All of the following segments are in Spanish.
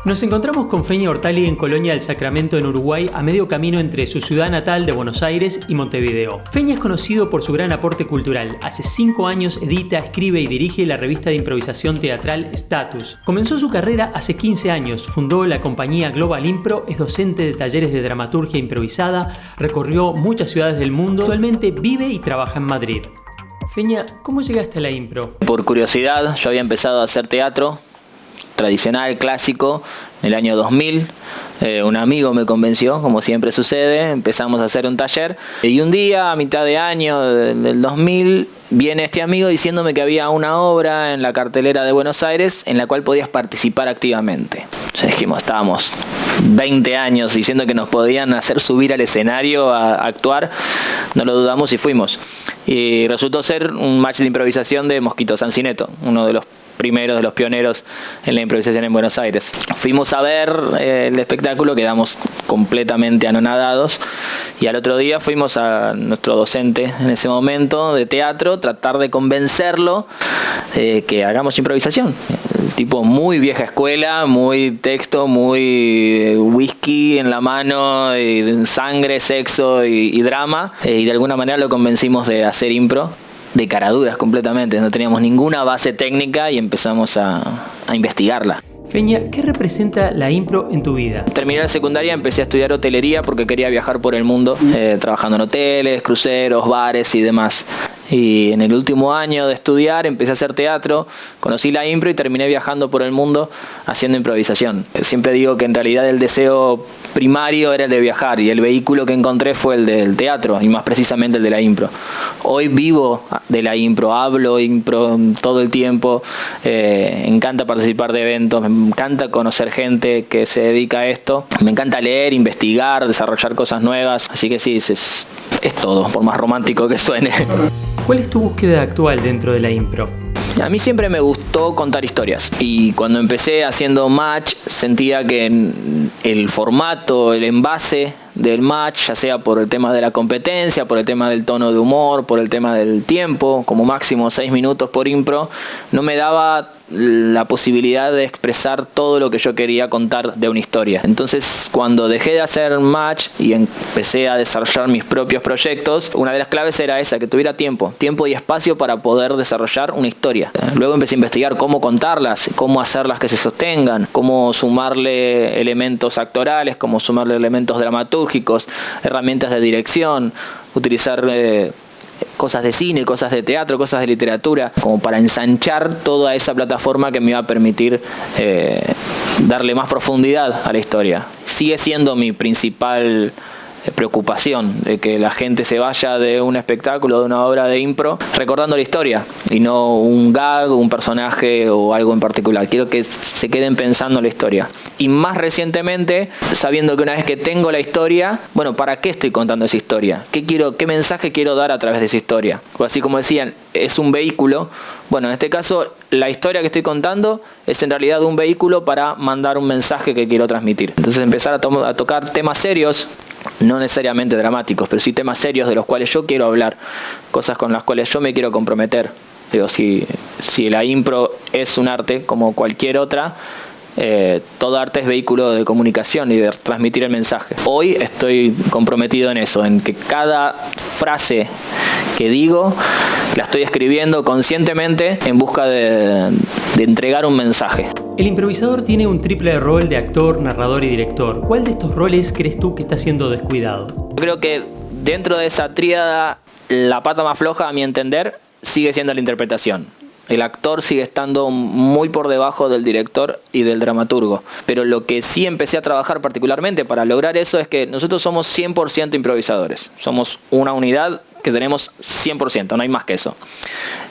Nos encontramos con Feña Ortali en Colonia del Sacramento, en Uruguay, a medio camino entre su ciudad natal de Buenos Aires y Montevideo. Feña es conocido por su gran aporte cultural. Hace 5 años edita, escribe y dirige la revista de improvisación teatral Status. Comenzó su carrera hace 15 años, fundó la compañía Global Impro, es docente de talleres de dramaturgia improvisada, recorrió muchas ciudades del mundo, actualmente vive y trabaja en Madrid. Feña, ¿cómo llegaste a la impro? Por curiosidad, yo había empezado a hacer teatro tradicional, clásico, en el año 2000. Un amigo me convenció, como siempre sucede, empezamos a hacer un taller y un día, a mitad de año del 2000, viene este amigo diciéndome que había una obra en la cartelera de Buenos Aires en la cual podías participar activamente. Ya dijimos, estábamos 20 años diciendo que nos podían hacer subir al escenario a actuar, no lo dudamos y fuimos. Y resultó ser un match de improvisación de Mosquito Sancineto, uno de los primeros, de los pioneros en la improvisación en Buenos Aires. Fuimos a ver el espectáculo, quedamos completamente anonadados y al otro día fuimos a nuestro docente en ese momento de teatro, tratar de convencerlo que hagamos improvisación. El tipo muy vieja escuela, muy texto, muy whisky en la mano, sangre, sexo y drama, y de alguna manera lo convencimos de hacer impro de caraduras completamente. No teníamos ninguna base técnica y empezamos a investigarla. Feña, ¿qué representa la impro en tu vida? Terminé la secundaria, empecé a estudiar hotelería porque quería viajar por el mundo, trabajando en hoteles, cruceros, bares y demás. Y en el último año de estudiar empecé a hacer teatro, conocí la impro y terminé viajando por el mundo haciendo improvisación. Siempre digo que en realidad el deseo primario era el de viajar y el vehículo que encontré fue el del teatro y más precisamente el de la impro. Hoy vivo de la impro, hablo impro todo el tiempo, encanta participar de eventos, me encanta conocer gente que se dedica a esto, me encanta leer, investigar, desarrollar cosas nuevas, así que sí, es todo, por más romántico que suene. ¿Cuál es tu búsqueda actual dentro de la impro? A mí siempre me gustó contar historias y cuando empecé haciendo match sentía que el formato, el envase del match, ya sea por el tema de la competencia, por el tema del tono de humor, por el tema del tiempo, como máximo 6 minutos por impro, no me daba la posibilidad de expresar todo lo que yo quería contar de una historia. Entonces, cuando dejé de hacer match y empecé a desarrollar mis propios proyectos, una de las claves era esa, que tuviera tiempo y espacio para poder desarrollar una historia. Luego empecé a investigar cómo contarlas, cómo hacerlas que se sostengan, cómo sumarle elementos actorales, cómo sumarle elementos dramatúrgicos, herramientas de dirección, utilizar cosas de cine, cosas de teatro, cosas de literatura, como para ensanchar toda esa plataforma que me iba a permitir darle más profundidad a la historia. Sigue siendo mi principal preocupación, de que la gente se vaya de un espectáculo, de una obra de impro, recordando la historia y no un gag, un personaje o algo en particular. Quiero que se queden pensando en la historia. Y más recientemente, sabiendo que una vez que tengo la historia, bueno, ¿para qué estoy contando esa historia? ¿Qué mensaje quiero dar a través de esa historia? O así como decían, es un vehículo. Bueno, en este caso, la historia que estoy contando es en realidad un vehículo para mandar un mensaje que quiero transmitir. Entonces empezar a tocar temas serios, no necesariamente dramáticos, pero sí temas serios de los cuales yo quiero hablar, cosas con las cuales yo me quiero comprometer. Digo, si la impro es un arte como cualquier otra, todo arte es vehículo de comunicación y de transmitir el mensaje. Hoy estoy comprometido en eso, en que cada frase que digo la estoy escribiendo conscientemente en busca de entregar un mensaje. El improvisador tiene un triple rol de actor, narrador y director. ¿Cuál de estos roles crees tú que está siendo descuidado? Yo creo que dentro de esa tríada, la pata más floja, a mi entender, sigue siendo la interpretación. El actor sigue estando muy por debajo del director y del dramaturgo. Pero lo que sí empecé a trabajar particularmente para lograr eso es que nosotros somos 100% improvisadores. Somos una unidad que tenemos 100%, no hay más que eso.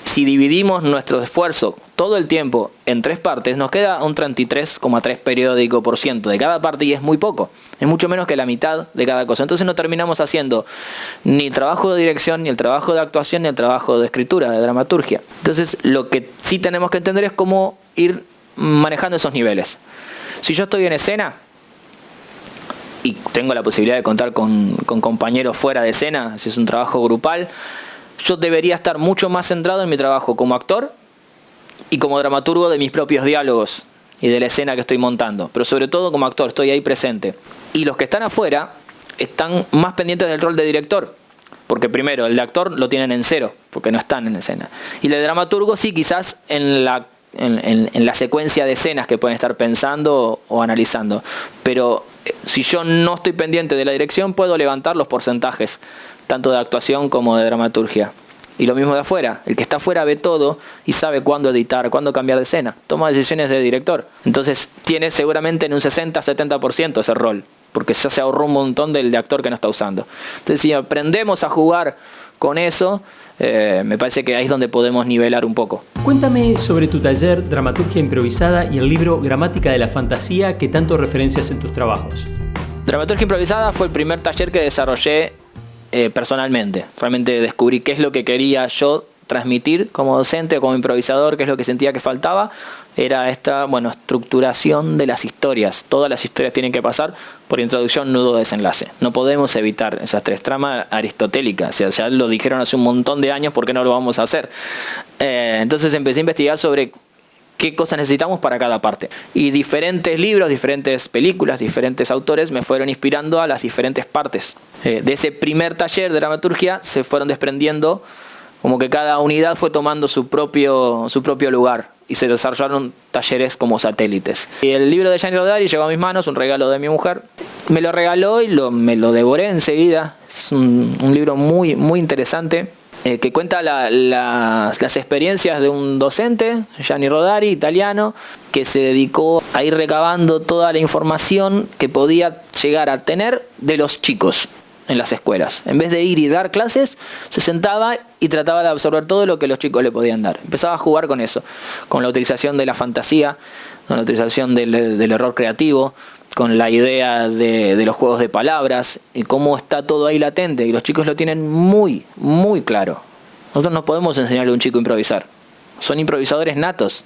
Si dividimos nuestro esfuerzo todo el tiempo en 3 partes, nos queda un 33,3 periódico por ciento de cada parte y es muy poco. Es mucho menos que la mitad de cada cosa. Entonces no terminamos haciendo ni el trabajo de dirección, ni el trabajo de actuación, ni el trabajo de escritura, de dramaturgia. Entonces lo que sí tenemos que entender es cómo ir manejando esos niveles. Si yo estoy en escena y tengo la posibilidad de contar con compañeros fuera de escena, si es un trabajo grupal, yo debería estar mucho más centrado en mi trabajo como actor y como dramaturgo de mis propios diálogos y de la escena que estoy montando, pero sobre todo como actor, estoy ahí presente. Y los que están afuera están más pendientes del rol de director, porque primero, el de actor lo tienen en cero, porque no están en escena. Y el de dramaturgo sí, quizás en la secuencia de escenas que pueden estar pensando o analizando. Pero si yo no estoy pendiente de la dirección, puedo levantar los porcentajes, tanto de actuación como de dramaturgia. Y lo mismo de afuera. El que está afuera ve todo y sabe cuándo editar, cuándo cambiar de escena. Toma decisiones de director. Entonces tiene seguramente en un 60-70% ese rol, porque ya se ahorró un montón del de actor que no está usando. Entonces si aprendemos a jugar con eso, me parece que ahí es donde podemos nivelar un poco. Cuéntame sobre tu taller Dramaturgia Improvisada y el libro Gramática de la Fantasía que tanto referencias en tus trabajos. Dramaturgia Improvisada fue el primer taller que desarrollé personalmente. Realmente descubrí qué es lo que quería yo transmitir como docente, como improvisador, qué es lo que sentía que faltaba. Era esta, estructuración de las historias. Todas las historias tienen que pasar por introducción, nudo, desenlace. No podemos evitar esas tres tramas aristotélicas. O sea, ya lo dijeron hace un montón de años, ¿por qué no lo vamos a hacer? Entonces empecé a investigar sobre qué cosas necesitamos para cada parte. Y diferentes libros, diferentes películas, diferentes autores me fueron inspirando a las diferentes partes. De ese primer taller de dramaturgia se fueron desprendiendo, como que cada unidad fue tomando su propio lugar y se desarrollaron talleres como satélites. Y el libro de Gianni Rodari llegó a mis manos, un regalo de mi mujer. Me lo regaló y me lo devoré enseguida. Es un libro muy, muy interesante que cuenta las experiencias de un docente, Gianni Rodari, italiano, que se dedicó a ir recabando toda la información que podía llegar a tener de los chicos en las escuelas. En vez de ir y dar clases, se sentaba y trataba de absorber todo lo que los chicos le podían dar. Empezaba a jugar con eso, con la utilización de la fantasía, con la utilización del error creativo, con la idea de los juegos de palabras y cómo está todo ahí latente. Y los chicos lo tienen muy, muy claro. Nosotros no podemos enseñarle a un chico a improvisar. Son improvisadores natos.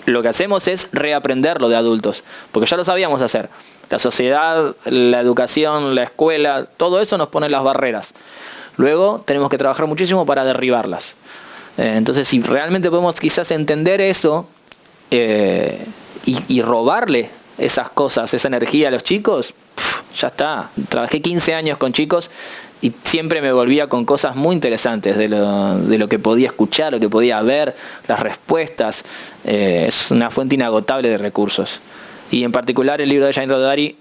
Lo que hacemos es reaprenderlo de adultos, porque ya lo sabíamos hacer. La sociedad, la educación, la escuela, todo eso nos pone las barreras. Luego tenemos que trabajar muchísimo para derribarlas. Entonces, si realmente podemos quizás entender eso y robarle esas cosas, esa energía a los chicos, ya está. Trabajé 15 años con chicos y siempre me volvía con cosas muy interesantes de lo que podía escuchar, lo que podía ver, las respuestas. Es una fuente inagotable de recursos. Y en particular el libro de Gianni Rodari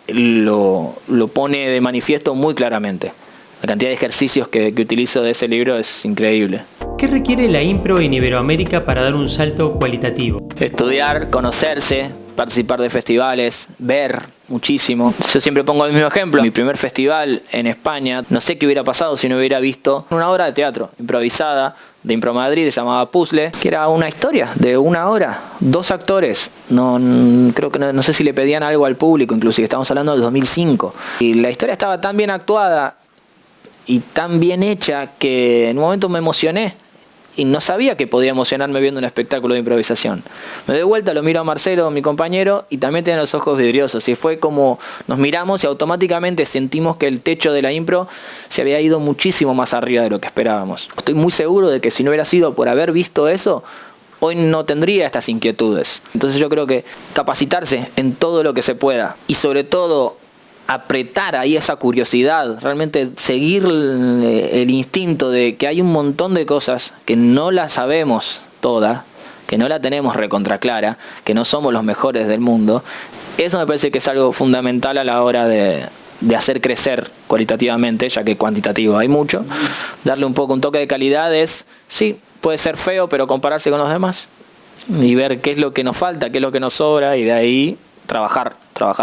lo pone de manifiesto muy claramente. La cantidad de ejercicios que utilizo de ese libro es increíble. ¿Qué requiere la impro en Iberoamérica para dar un salto cualitativo? Estudiar, conocerse, participar de festivales, ver muchísimo. Yo siempre pongo el mismo ejemplo. Mi primer festival en España, no sé qué hubiera pasado si no hubiera visto una obra de teatro improvisada de Impro Madrid, se llamaba Puzzle, que era una historia de 1 hora, 2 actores. Creo que no sé si le pedían algo al público, inclusive estamos hablando del 2005. Y la historia estaba tan bien actuada y tan bien hecha que en un momento me emocioné. Y no sabía que podía emocionarme viendo un espectáculo de improvisación. Me doy vuelta, lo miro a Marcelo, mi compañero, y también tiene los ojos vidriosos. Y fue como nos miramos y automáticamente sentimos que el techo de la impro se había ido muchísimo más arriba de lo que esperábamos. Estoy muy seguro de que si no hubiera sido por haber visto eso, hoy no tendría estas inquietudes. Entonces yo creo que capacitarse en todo lo que se pueda y sobre todo apretar ahí esa curiosidad, realmente seguir el instinto de que hay un montón de cosas que no las sabemos todas, que no la tenemos recontra clara, que no somos los mejores del mundo. Eso me parece que es algo fundamental a la hora de hacer crecer cualitativamente, ya que cuantitativo hay mucho. Darle un toque de calidad sí, puede ser feo, pero compararse con los demás y ver qué es lo que nos falta, qué es lo que nos sobra, y de ahí trabajar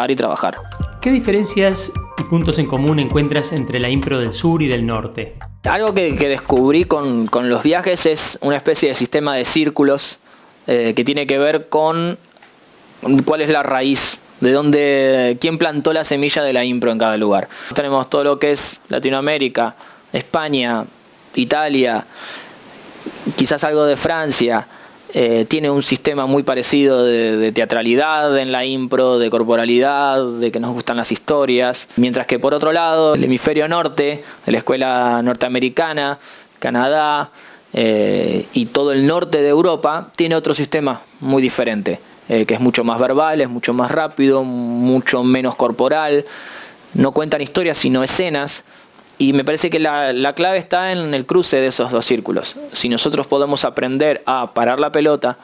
y trabajar. ¿Qué diferencias y puntos en común encuentras entre la impro del sur y del norte? Algo que descubrí con los viajes es una especie de sistema de círculos que tiene que ver con cuál es la raíz, quién plantó la semilla de la impro en cada lugar. Tenemos todo lo que es Latinoamérica, España, Italia, quizás algo de Francia. Tiene un sistema muy parecido de teatralidad en la impro, de corporalidad, de que nos gustan las historias, mientras que por otro lado el hemisferio norte, de la escuela norteamericana, Canadá y todo el norte de Europa tiene otro sistema muy diferente. que es mucho más verbal, es mucho más rápido, mucho menos corporal. No cuentan historias, sino escenas. Y me parece que la clave está en el cruce de esos dos círculos. Si nosotros podemos aprender a parar la pelota,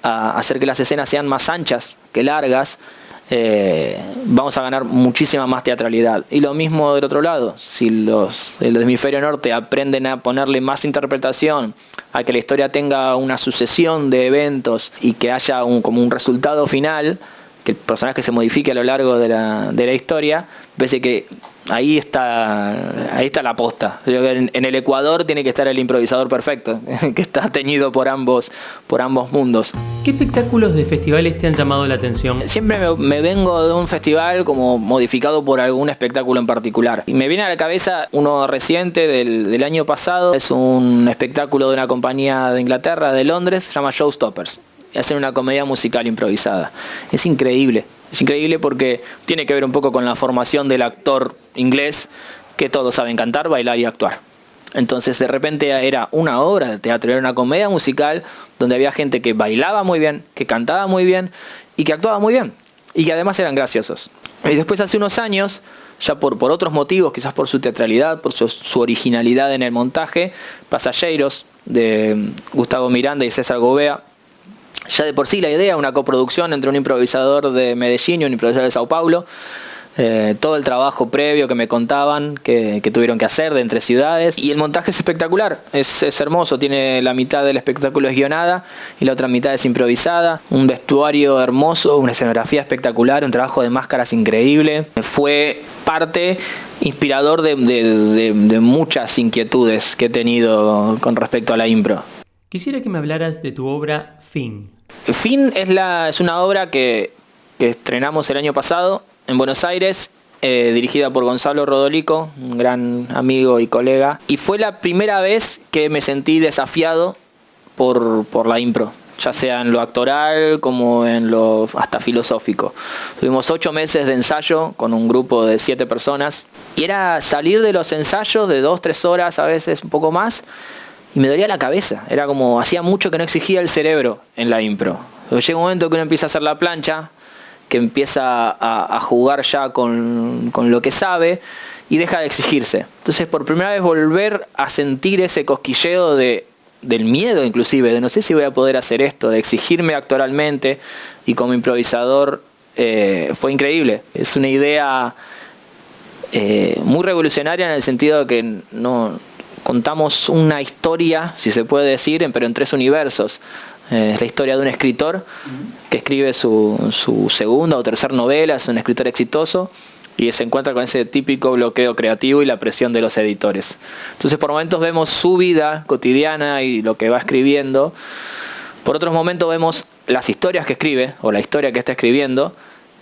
a hacer que las escenas sean más anchas que largas, vamos a ganar muchísima más teatralidad. Y lo mismo del otro lado, si los del hemisferio norte aprenden a ponerle más interpretación, a que la historia tenga una sucesión de eventos y que haya como un resultado final, que el personaje se modifique a lo largo de la historia, parece que ahí está la posta. En el Ecuador tiene que estar el improvisador perfecto, que está teñido por ambos mundos. ¿Qué espectáculos de festivales te han llamado la atención? Siempre me vengo de un festival como modificado por algún espectáculo en particular. Y me viene a la cabeza uno reciente del año pasado. Es un espectáculo de una compañía de Inglaterra, de Londres, se llama Showstoppers. Hacen una comedia musical improvisada. Es increíble porque tiene que ver un poco con la formación del actor inglés, que todos saben cantar, bailar y actuar. Entonces de repente era una obra de teatro, era una comedia musical donde había gente que bailaba muy bien, que cantaba muy bien y que actuaba muy bien y que además eran graciosos. Y después hace unos años, ya por otros motivos, quizás por su teatralidad, por su originalidad en el montaje, Pasajeros de Gustavo Miranda y César Gobea. Ya de por sí la idea, una coproducción entre un improvisador de Medellín y un improvisador de Sao Paulo. Todo el trabajo previo que me contaban que tuvieron que hacer de entre ciudades. Y el montaje es espectacular, es hermoso. Tiene la mitad del espectáculo es guionada y la otra mitad es improvisada. Un vestuario hermoso, una escenografía espectacular, un trabajo de máscaras increíble. Fue parte inspirador de muchas inquietudes que he tenido con respecto a la impro. Quisiera que me hablaras de tu obra Fin. Fin es una obra que estrenamos el año pasado en Buenos Aires, dirigida por Gonzalo Rodolico, un gran amigo y colega. Y fue la primera vez que me sentí desafiado por la impro, ya sea en lo actoral como en lo hasta filosófico. Tuvimos 8 meses de ensayo con un grupo de 7 personas. Y era salir de los ensayos de 2-3 horas, a veces un poco más, y me dolía la cabeza. Era como, hacía mucho que no exigía el cerebro en la impro. Llega un momento que uno empieza a hacer la plancha, que empieza a jugar ya con lo que sabe y deja de exigirse. Entonces, por primera vez volver a sentir ese cosquilleo del miedo, inclusive, de no sé si voy a poder hacer esto, de exigirme actoralmente y como improvisador, fue increíble. Es una idea muy revolucionaria en el sentido de que no contamos una historia, si se puede decir, pero en 3 universos. Es la historia de un escritor que escribe su segunda o tercera novela, es un escritor exitoso y se encuentra con ese típico bloqueo creativo y la presión de los editores. Entonces por momentos vemos su vida cotidiana y lo que va escribiendo. Por otros momentos vemos las historias que escribe o la historia que está escribiendo.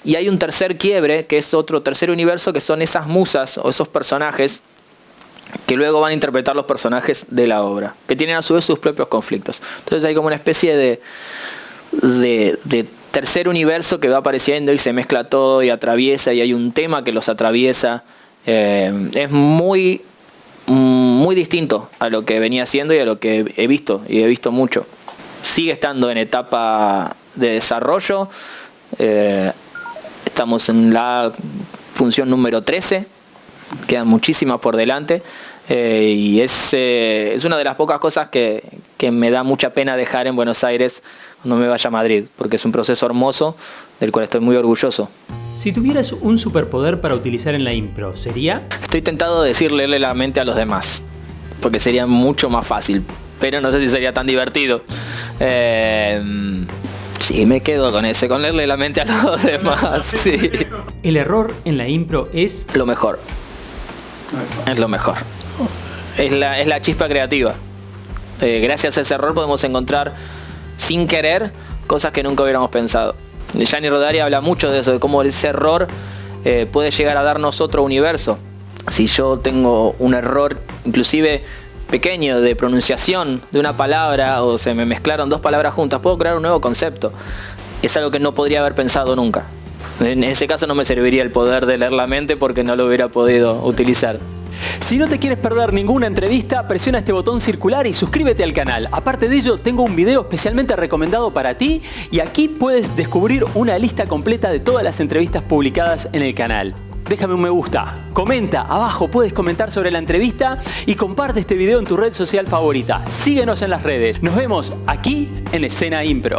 Y hay un tercer quiebre, que es otro tercer universo, que son esas musas o esos personajes que luego van a interpretar los personajes de la obra, que tienen a su vez sus propios conflictos. Entonces hay como una especie de tercer universo que va apareciendo y se mezcla todo y atraviesa, y hay un tema que los atraviesa. Es muy, muy distinto a lo que venía haciendo y a lo que he visto, y he visto mucho. Sigue estando en etapa de desarrollo. Estamos en la función número 13. Quedan muchísimas por delante, y es una de las pocas cosas que me da mucha pena dejar en Buenos Aires cuando me vaya a Madrid, porque es un proceso hermoso del cual estoy muy orgulloso. Si tuvieras un superpoder para utilizar en la impro, ¿sería? Estoy tentado de decir leerle la mente a los demás, porque sería mucho más fácil, pero no sé si sería tan divertido. Sí, me quedo con leerle la mente a los demás. Sí. ¿El error en la impro es? Lo mejor. Es lo mejor. Es la chispa creativa. Gracias a ese error podemos encontrar, sin querer, cosas que nunca hubiéramos pensado. Gianni Rodari habla mucho de eso, de cómo ese error puede llegar a darnos otro universo. Si yo tengo un error, inclusive pequeño, de pronunciación de una palabra, o se me mezclaron 2 palabras juntas, puedo crear un nuevo concepto. Es algo que no podría haber pensado nunca. En ese caso no me serviría el poder de leer la mente porque no lo hubiera podido utilizar. Si no te quieres perder ninguna entrevista, presiona este botón circular y suscríbete al canal. Aparte de ello, tengo un video especialmente recomendado para ti y aquí puedes descubrir una lista completa de todas las entrevistas publicadas en el canal. Déjame un me gusta, comenta abajo, puedes comentar sobre la entrevista y comparte este video en tu red social favorita. Síguenos en las redes. Nos vemos aquí en Escena Impro.